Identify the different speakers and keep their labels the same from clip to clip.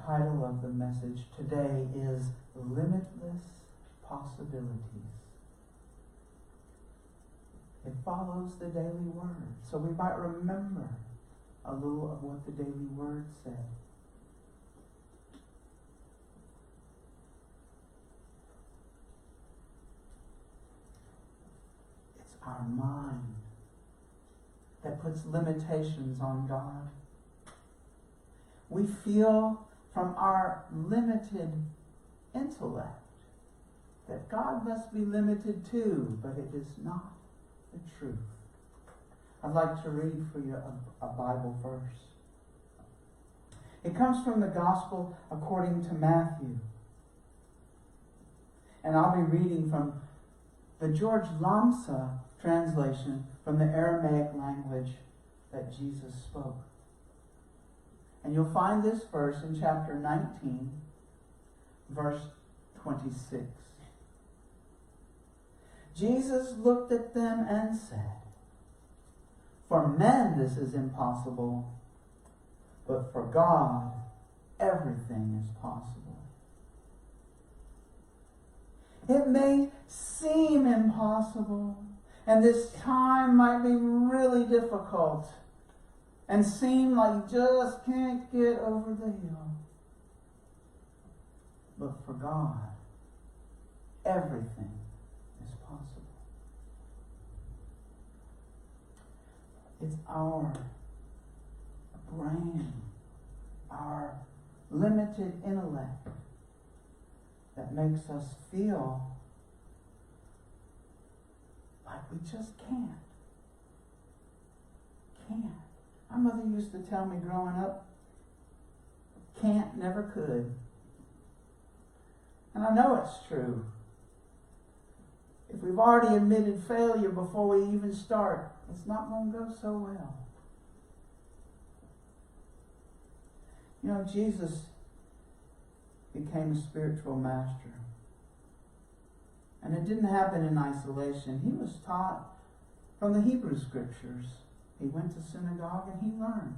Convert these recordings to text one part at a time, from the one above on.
Speaker 1: title of the message today is Limitless Possibilities. It follows the daily word, so we might remember a little of what the daily word said. It's our mind that puts limitations on God. We feel from our limited intellect that God must be limited too, but it is not the truth. I'd like to read for you a Bible verse. It comes from the Gospel according to Matthew. And I'll be reading from the George Lamsa translation from the Aramaic language that Jesus spoke. And you'll find this verse in chapter 19, verse 26. Jesus looked at them and said, "For men this is impossible, but for God everything is possible." It may seem impossible, and this time might be really difficult, and seem like you just can't get over the hill. But for God, everything is possible. It's our brain, our limited intellect that makes us feel like we just can't. My mother used to tell me growing up, can't, never could. And I know it's true. If we've already admitted failure before we even start, it's not going to go so well. You know, Jesus became a spiritual master. And it didn't happen in isolation. He was taught from the Hebrew Scriptures. He went to synagogue and he learned.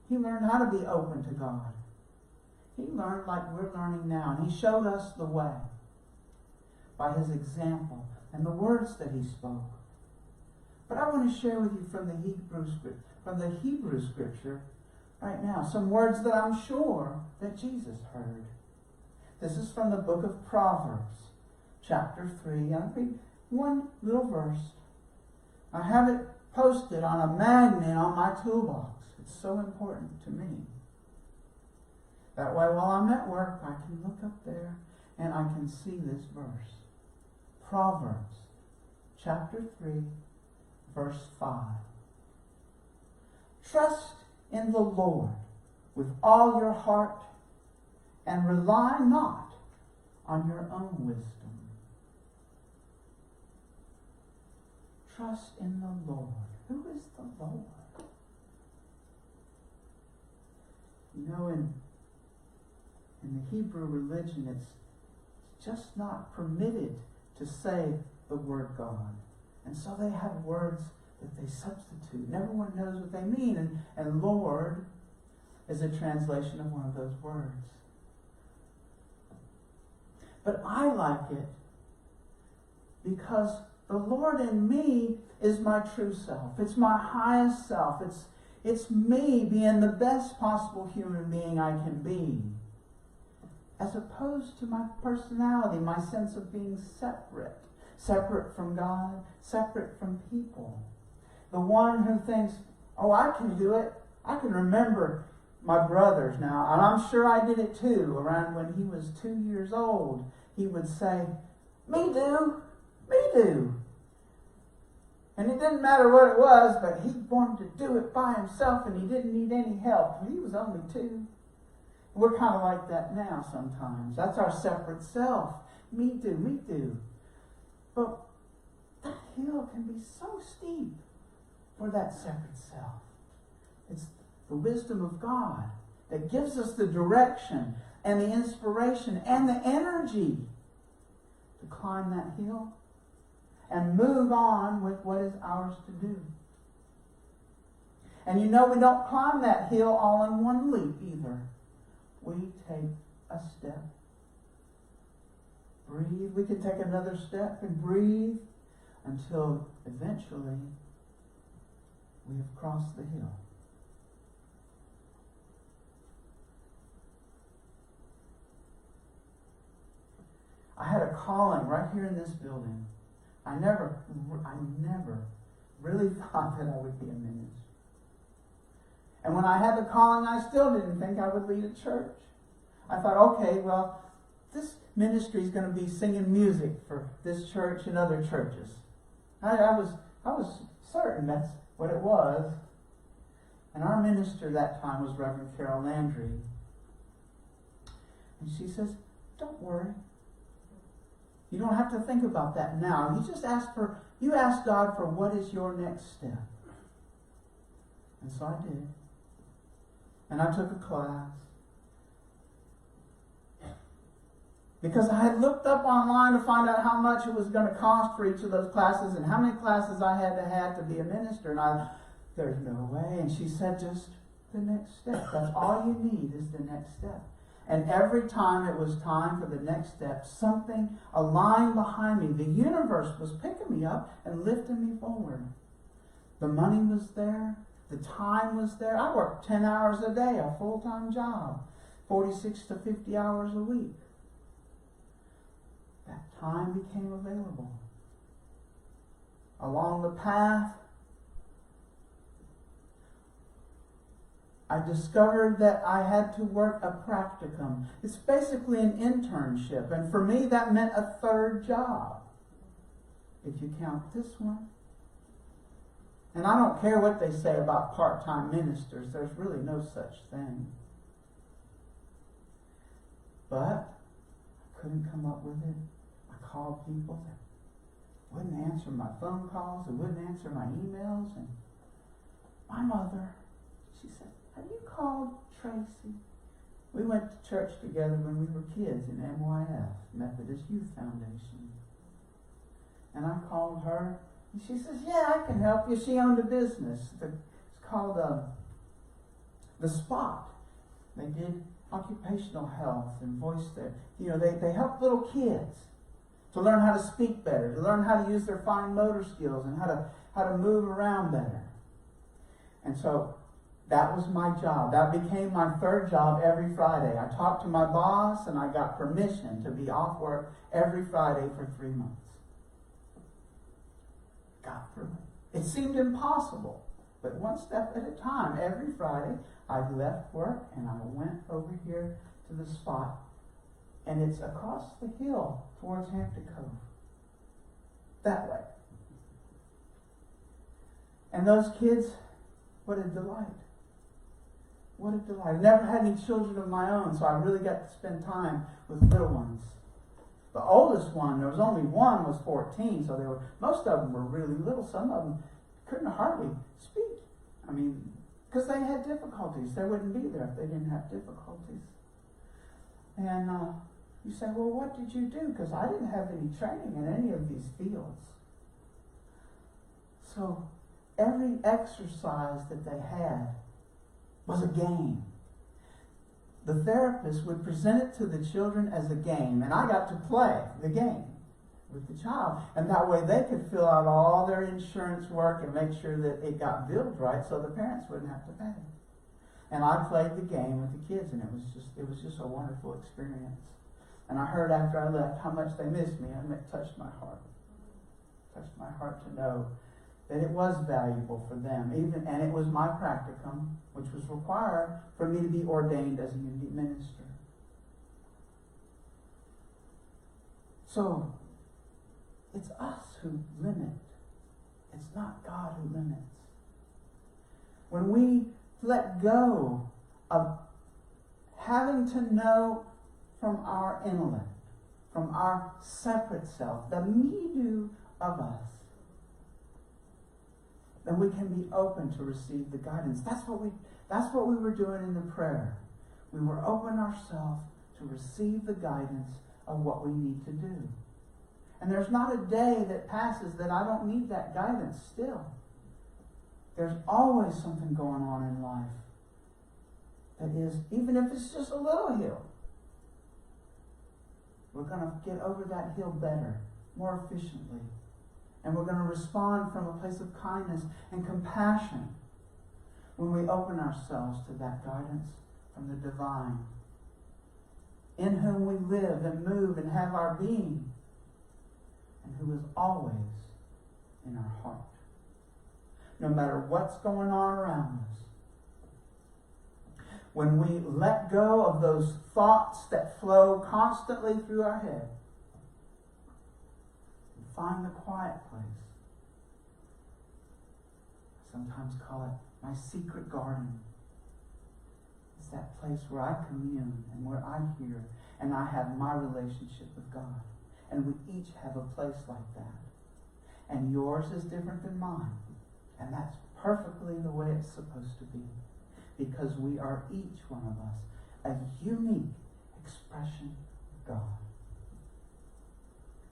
Speaker 1: He learned how to be open to God. He learned like we're learning now. And he showed us the way by his example and the words that he spoke. But I want to share with you from the Hebrew Scripture right now some words that I'm sure that Jesus heard. This is from the book of Proverbs, chapter 3. I'll read one little verse. I have it posted on a magnet on my toolbox. It's so important to me. That way, while I'm at work, I can look up there and I can see this verse. Proverbs, chapter 3, verse 5. Trust in the Lord with all your heart and rely not on your own wisdom. Trust in the Lord. Who is the Lord? You know, in the Hebrew religion, it's just not permitted to say the word God. And so they have words that they substitute. And everyone knows what they mean. And Lord is a translation of one of those words. But I like it because the Lord in me is my true self. It's my highest self. It's me being the best possible human being I can be. As opposed to my personality, my sense of being separate. Separate from God, separate from people. The one who thinks, oh, I can do it. I can remember my brothers now, and I'm sure I did it too, around when he was 2 years old. He would say, me do. And it didn't matter what it was, but he wanted to do it by himself and he didn't need any help. He was only 2. We're kind of like that now sometimes. That's our separate self. Me do. But that hill can be so steep for that separate self. It's the wisdom of God that gives us the direction and the inspiration and the energy to climb that hill and move on with what is ours to do. And you know we don't climb that hill all in one leap either. we take a step. Breathe. We can take another step and breathe until eventually we have crossed the hill. I had a calling right here in this building. I never really thought that I would be a minister. And when I had the calling, I still didn't think I would lead a church. I thought, okay, well, this ministry is going to be singing music for this church and other churches. I was certain that's what it was. And our minister that time was Reverend Carol Landry. And she says, don't worry. You don't have to think about that now. You ask God for what is your next step. And so I did. And I took a class. Because I had looked up online to find out how much it was going to cost for each of those classes and how many classes I had to have to be a minister. And there's no way. And she said, just the next step. That's all you need is the next step. And every time it was time for the next step, a line behind me, the universe was picking me up and lifting me forward. The money was there. The time was there. I worked 10 hours a day, a full-time job, 46 to 50 hours a week. That time became available. Along the path, I discovered that I had to work a practicum. It's basically an internship. And for me, that meant a third job. If you count this one. And I don't care what they say about part-time ministers. There's really no such thing. But I couldn't come up with it. I called people that wouldn't answer my phone calls. They wouldn't answer my emails. And my mother, she said, have you called Tracy? We went to church together when we were kids in MYF, Methodist Youth Foundation. And I called her, and she says, yeah, I can help you. She owned a business. It's called The Spot. They did occupational health and voice therapy. They help little kids to learn how to speak better, to learn how to use their fine motor skills and how to move around better. And so that was my job. That became my third job every Friday. I talked to my boss and I got permission to be off work every Friday for 3 months. Got through it. It seemed impossible, but one step at a time. Every Friday I left work and I went over here to The Spot. And it's across the hill towards Hampton Cove. That way. And those kids, what a delight. What a delight. I never had any children of my own, so I really got to spend time with little ones. The oldest one, there was only one, was 14, so most of them were really little. Some of them couldn't hardly speak. Because they had difficulties. They wouldn't be there if they didn't have difficulties. And you say, well, what did you do? Because I didn't have any training in any of these fields. So every exercise that they had was a game. The therapist would present it to the children as a game, and I got to play the game with the child. And that way they could fill out all their insurance work and make sure that it got billed right so the parents wouldn't have to pay. And I played the game with the kids, and it was just a wonderful experience. And I heard after I left how much they missed me, and it touched my heart. It touched my heart to know that it was valuable for them. And it was my practicum, which was required for me to be ordained as a unity minister. So, it's us who limit. It's not God who limits. When we let go of having to know from our intellect, from our separate self, the me-do of us, then we can be open to receive the guidance. That's what we were doing in the prayer. We were open ourselves to receive the guidance of what we need to do. And there's not a day that passes that I don't need that guidance still. There's always something going on in life. that is, even if it's just a little hill, we're going to get over that hill better, more efficiently. And we're going to respond from a place of kindness and compassion when we open ourselves to that guidance from the divine, in whom we live and move and have our being, and who is always in our heart. No matter what's going on around us, when we let go of those thoughts that flow constantly through our head, and find the quiet place. I sometimes call it my secret garden. It's that place where I commune and where I hear and I have my relationship with God. And we each have a place like that. And yours is different than mine. And that's perfectly the way it's supposed to be. Because we are each one of us a unique expression of God.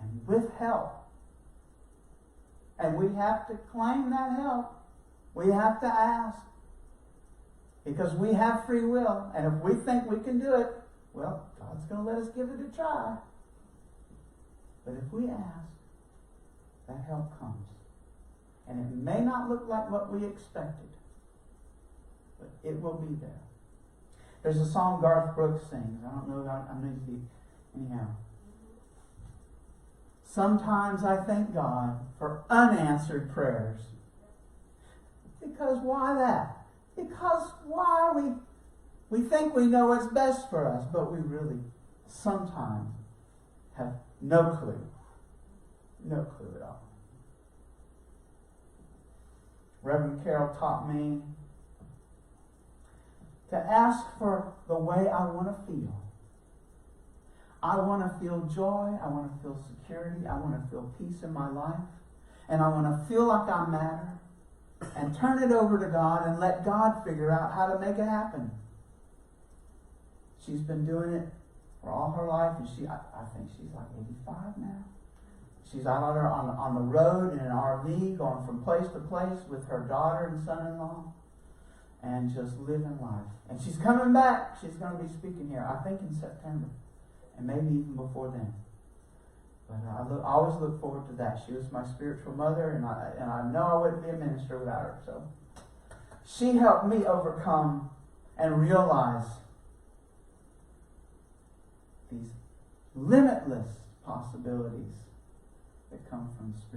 Speaker 1: And with help. And we have to claim that help. We have to ask. Because we have free will. And if we think we can do it, well, God's going to let us give it a try. But if we ask, that help comes. And it may not look like what we expected, but it will be there. There's a song Garth Brooks sings. I don't know about, I need to be, anyhow. Sometimes I thank God for unanswered prayers. Because why that? Because why we think we know what's best for us, but we really sometimes have no clue. No clue at all. Reverend Carol taught me to ask for the way I want to feel. I want to feel joy. I want to feel security. I want to feel peace in my life. And I want to feel like I matter. And turn it over to God and let God figure out how to make it happen. She's been doing it for all her life. And I think she's like 85 now. She's out on the road in an RV, going from place to place with her daughter and son-in-law, and just living life. And she's coming back. She's going to be speaking here, I think in September, and maybe even before then. But I always look forward to that. She was my spiritual mother, and I know I wouldn't be a minister without her. So she helped me overcome and realize these limitless possibilities that come from the Spirit.